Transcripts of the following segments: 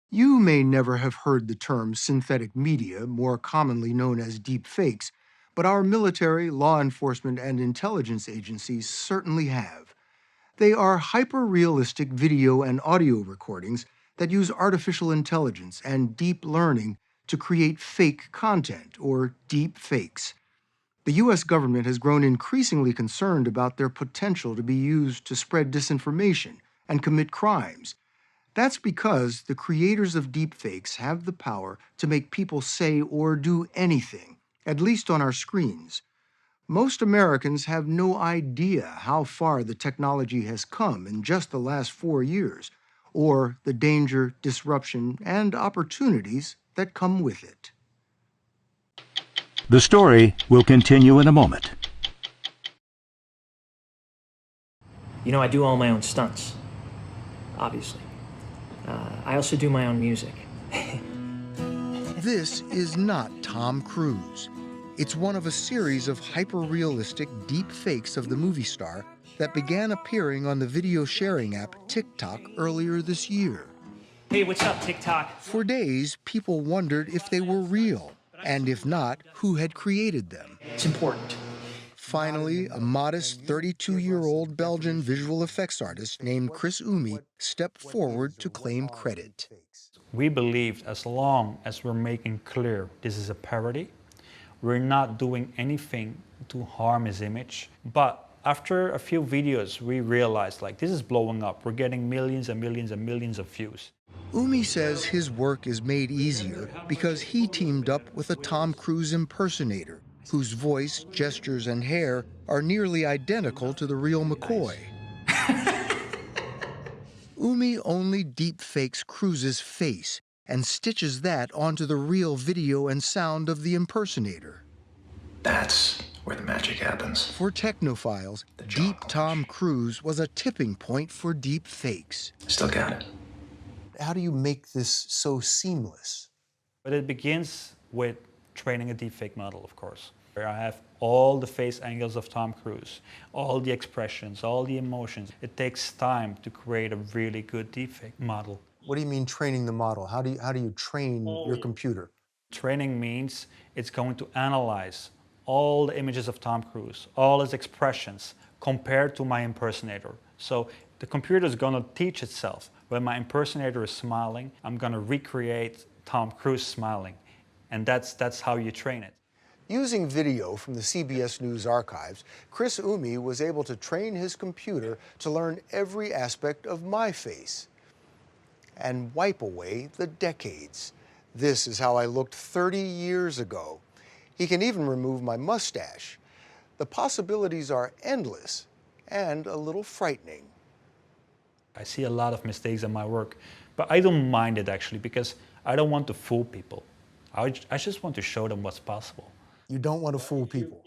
You may never have heard the term synthetic media, more commonly known as deepfakes, but our military, law enforcement, and intelligence agencies certainly have. They are hyper-realistic video and audio recordings that use artificial intelligence and deep learning to create fake content, or deepfakes. The U.S. government has grown increasingly concerned about their potential to be used to spread disinformation and commit crimes. That's because the creators of deepfakes have the power to make people say or do anything, at least on our screens. Most Americans have no idea how far the technology has come in just the last 4 years, or the danger, disruption, and opportunities that come with it. The story will continue in a moment. You know, I do all my own stunts, obviously. I also do my own music. This is not Tom Cruise. It's one of a series of hyper-realistic deep fakes of the movie star that began appearing on the video sharing app TikTok earlier this year. Hey, what's up, TikTok? For days, people wondered if they were real, and if not, who had created them. It's important. Finally, a modest 32-year-old Belgian visual effects artist named Chris Umi stepped forward to claim credit. We believed as long as we're making clear this is a parody, we're not doing anything to harm his image. But after a few videos, we realized this is blowing up. We're getting millions and millions and millions of views. Umi says his work is made easier because he teamed up with a Tom Cruise impersonator whose voice, gestures, and hair are nearly identical to the real McCoy. Umi only deepfakes Cruise's face and stitches that onto the real video and sound of the impersonator. That's where the magic happens. For technophiles, Deep Tom Cruise was a tipping point for deepfakes. Still got it. How do you make this so seamless? But it begins with training a deepfake model, of course. I have all the face angles of Tom Cruise, all the expressions, all the emotions. It takes time to create a really good deepfake model. What do you mean training the model? How do you train your computer? Training means it's going to analyze all the images of Tom Cruise, all his expressions, compared to my impersonator. So the computer is going to teach itself. When my impersonator is smiling, I'm going to recreate Tom Cruise smiling. And that's how you train it. Using video from the CBS News archives, Chris Umi was able to train his computer to learn every aspect of my face and wipe away the decades. This is how I looked 30 years ago. He can even remove my mustache. The possibilities are endless and a little frightening. I see a lot of mistakes in my work, but I don't mind it actually because I don't want to fool people. I just want to show them what's possible. You don't want to fool people.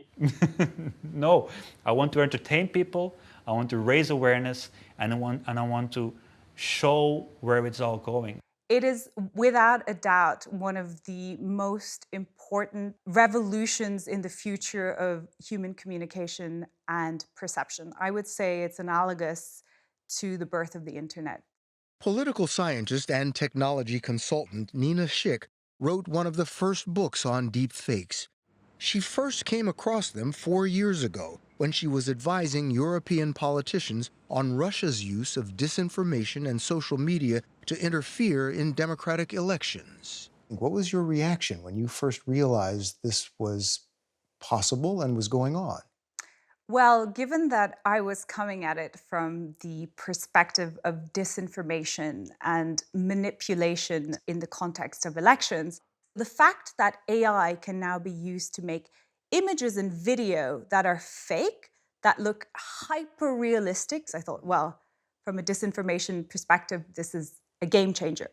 No, I want to entertain people, I want to raise awareness, and I want to show where it's all going. It is without a doubt one of the most important revolutions in the future of human communication and perception. I would say it's analogous to the birth of the internet. Political scientist and technology consultant Nina Schick wrote one of the first books on deepfakes. She first came across them 4 years ago when she was advising European politicians on Russia's use of disinformation and social media to interfere in democratic elections. What was your reaction when you first realized this was possible and was going on? Well, given that I was coming at it from the perspective of disinformation and manipulation in the context of elections, the fact that AI can now be used to make images and video that are fake, that look hyper-realistic, I thought, well, from a disinformation perspective, this is a game changer.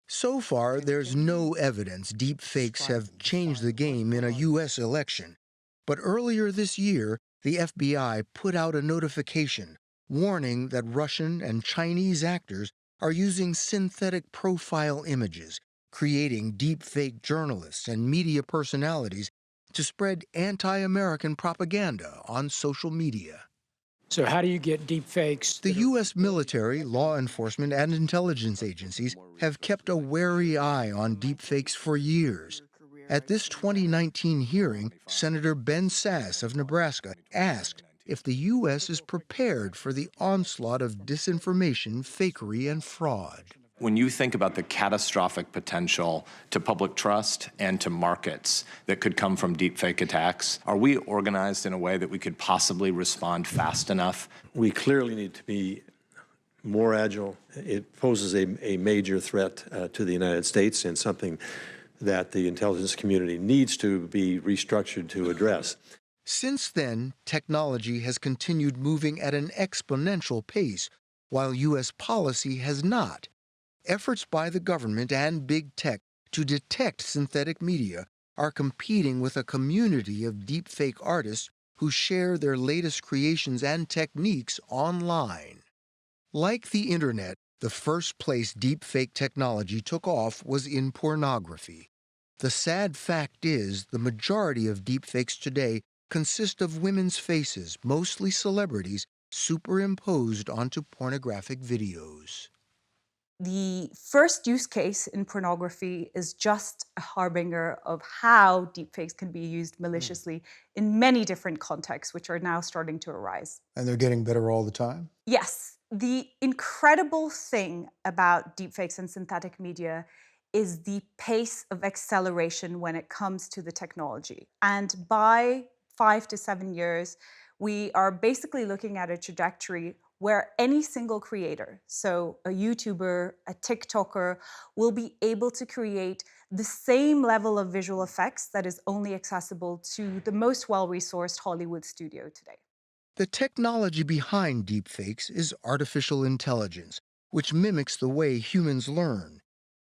So far, there's no evidence deepfakes have changed the game in a U.S. election. But earlier this year, the FBI put out a notification warning that Russian and Chinese actors are using synthetic profile images, creating deepfake journalists and media personalities to spread anti-American propaganda on social media. So how do you get deep fakes? The U.S. military, law enforcement, and intelligence agencies have kept a wary eye on deepfakes for years. At this 2019 hearing, Senator Ben Sasse of Nebraska asked if the U.S. is prepared for the onslaught of disinformation, fakery, and fraud. When you think about the catastrophic potential to public trust and to markets that could come from deepfake attacks, are we organized in a way that we could possibly respond fast enough? We clearly need to be more agile. It poses a major threat to the United States and something that the intelligence community needs to be restructured to address. Since then, technology has continued moving at an exponential pace, while U.S. policy has not. Efforts by the government and big tech to detect synthetic media are competing with a community of deepfake artists who share their latest creations and techniques online. Like the internet, the first place deepfake technology took off was in pornography. The sad fact is, the majority of deepfakes today consist of women's faces, mostly celebrities, superimposed onto pornographic videos. The first use case in pornography is just a harbinger of how deepfakes can be used maliciously in many different contexts, which are now starting to arise. And they're getting better all the time? Yes. The incredible thing about deepfakes and synthetic media is the pace of acceleration when it comes to the technology. And by 5 to 7 years, we are basically looking at a trajectory where any single creator, so a YouTuber, a TikToker, will be able to create the same level of visual effects that is only accessible to the most well-resourced Hollywood studio today. The technology behind deepfakes is artificial intelligence, which mimics the way humans learn.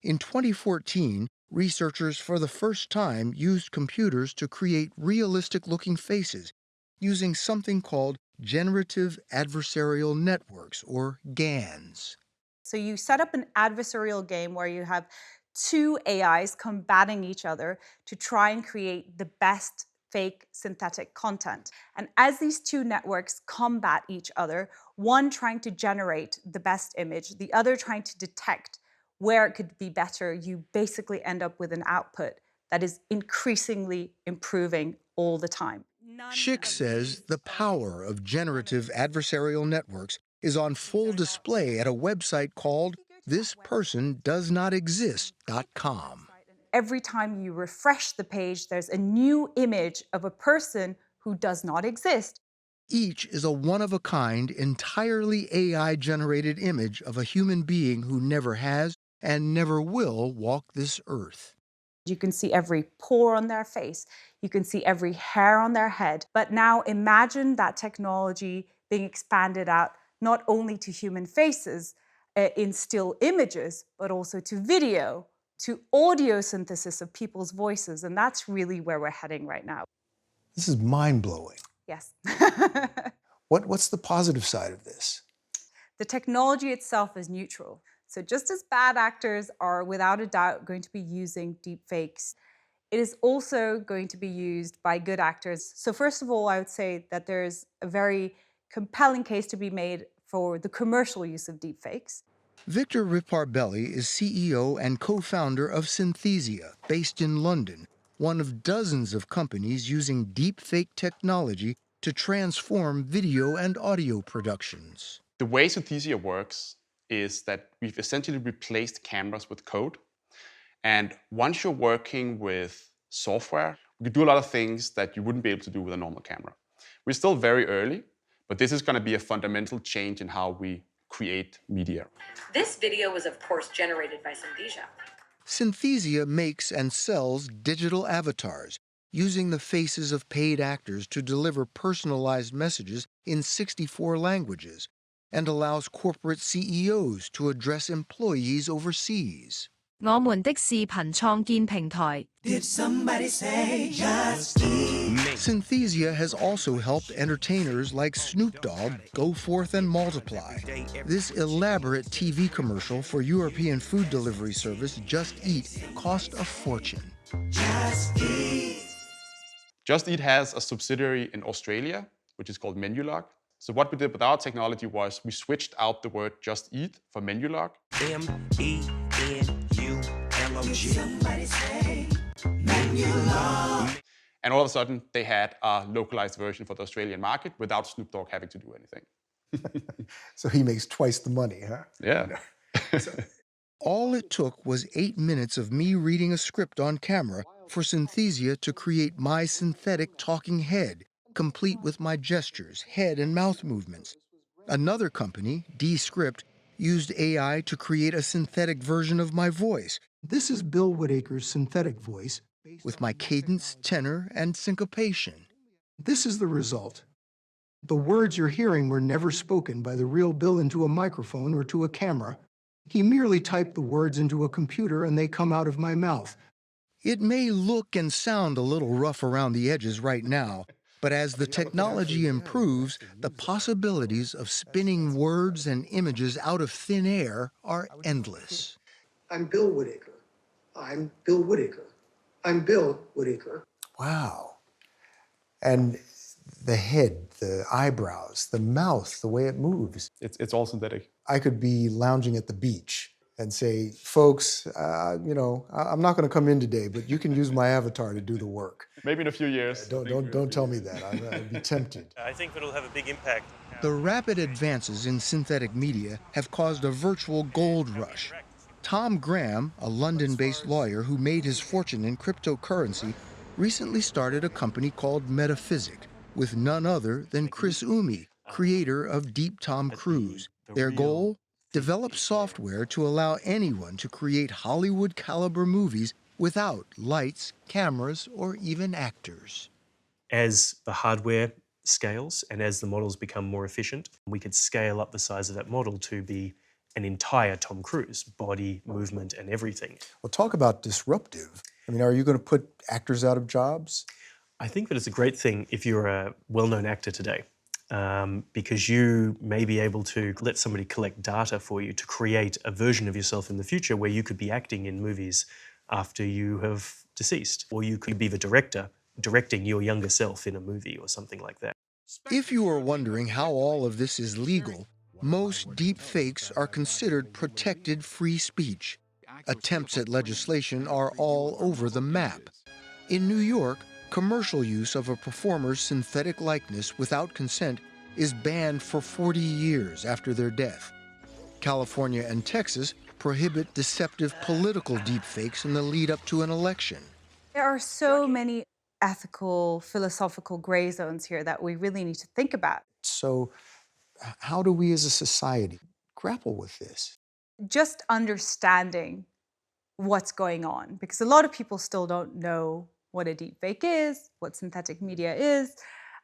In 2014, researchers for the first time used computers to create realistic-looking faces using something called generative adversarial networks, or GANs. So you set up an adversarial game where you have two AIs combating each other to try and create the best fake synthetic content. And as these two networks combat each other, one trying to generate the best image, the other trying to detect where it could be better, you basically end up with an output that is increasingly improving all the time. Schick says the power of generative adversarial networks is on full display at a website called thispersondoesnotexist.com. Every time you refresh the page, there's a new image of a person who does not exist. Each is a one-of-a-kind, entirely AI-generated image of a human being who never has and never will walk this earth. You can see every pore on their face. You can see every hair on their head. But now imagine that technology being expanded out not only to human faces in still images, but also to video, to audio synthesis of people's voices. And that's really where we're heading right now. This is mind-blowing. Yes. What's the positive side of this? The technology itself is neutral. So just as bad actors are without a doubt going to be using deepfakes, it is also going to be used by good actors. So first of all, I would say that there's a very compelling case to be made for the commercial use of deepfakes. Victor Riparbelli is CEO and co-founder of Synthesia, based in London, one of dozens of companies using deepfake technology to transform video and audio productions. The way Synthesia works is that we've essentially replaced cameras with code. And once you're working with software, you can do a lot of things that you wouldn't be able to do with a normal camera. We're still very early, but this is going to be a fundamental change in how we create media. This video was, of course, generated by Synthesia. Synthesia makes and sells digital avatars, using the faces of paid actors to deliver personalized messages in 64 languages, and allows corporate CEOs to address employees overseas. 我們的視頻創建平台. Did somebody say just eat? Synthesia has also helped entertainers like Snoop Dogg go forth and multiply. This elaborate TV commercial for European food delivery service Just Eat cost a fortune. Just eat. Just Eat has a subsidiary in Australia, which is called Menulog. So what we did with our technology was we switched out the word just eat for menu log. MENULOG. Somebody say menu log. And all of a sudden, they had a localized version for the Australian market without Snoop Dogg having to do anything. So he makes twice the money, huh? Yeah. All it took was 8 minutes of me reading a script on camera for Synthesia to create my synthetic talking head, complete with my gestures, head and mouth movements. Another company, Descript, used AI to create a synthetic version of my voice. This is Bill Whitaker's synthetic voice, with my cadence, tenor, and syncopation. This is the result. The words you're hearing were never spoken by the real Bill into a microphone or to a camera. He merely typed the words into a computer and they come out of my mouth. It may look and sound a little rough around the edges right now, but as the technology improves, the possibilities of spinning words and images out of thin air are endless. I'm Bill Whitaker. I'm Bill Whitaker. I'm Bill Whitaker. Wow. And the head, the eyebrows, the mouth, the way it moves. It's all synthetic. I could be lounging at the beach and say, folks, I'm not going to come in today, but you can use my avatar to do the work. Maybe in a few years. Don't tell me that. I'd be tempted. I think it'll have a big impact. The rapid advances in synthetic media have caused a virtual gold rush. Tom Graham, a London-based lawyer who made his fortune in cryptocurrency, recently started a company called Metaphysic with none other than Chris Umi, creator of Deep Tom Cruise. Their goal? Develop software to allow anyone to create Hollywood-caliber movies without lights, cameras, or even actors. As the hardware scales and as the models become more efficient, we could scale up the size of that model to be an entire Tom Cruise, body, movement, and everything. Well, talk about disruptive. I mean, are you going to put actors out of jobs? I think that it's a great thing if you're a well-known actor today, because you may be able to let somebody collect data for you to create a version of yourself in the future where you could be acting in movies after you have deceased, or you could be the director directing your younger self in a movie or something like that. If you are wondering how all of this is legal, most deep fakes are considered protected free speech. Attempts at legislation are all over the map. In New York, commercial use of a performer's synthetic likeness without consent is banned for 40 years after their death. California and Texas prohibit deceptive political deepfakes in the lead up to an election. There are so many ethical, philosophical gray zones here that we really need to think about. So, how do we as a society grapple with this? Just understanding what's going on, because a lot of people still don't know what a deepfake is, what synthetic media is,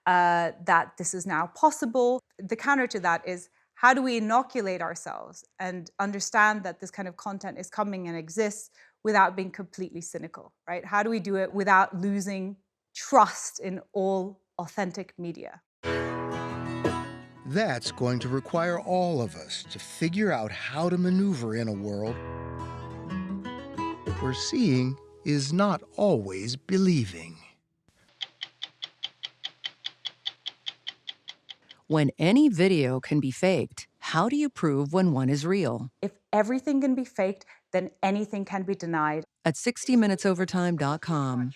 that this is now possible. The counter to that is, how do we inoculate ourselves and understand that this kind of content is coming and exists without being completely cynical, right? How do we do it without losing trust in all authentic media? That's going to require all of us to figure out how to maneuver in a world where seeing is not always believing. When any video can be faked, how do you prove when one is real? If everything can be faked, then anything can be denied. At 60minutesovertime.com.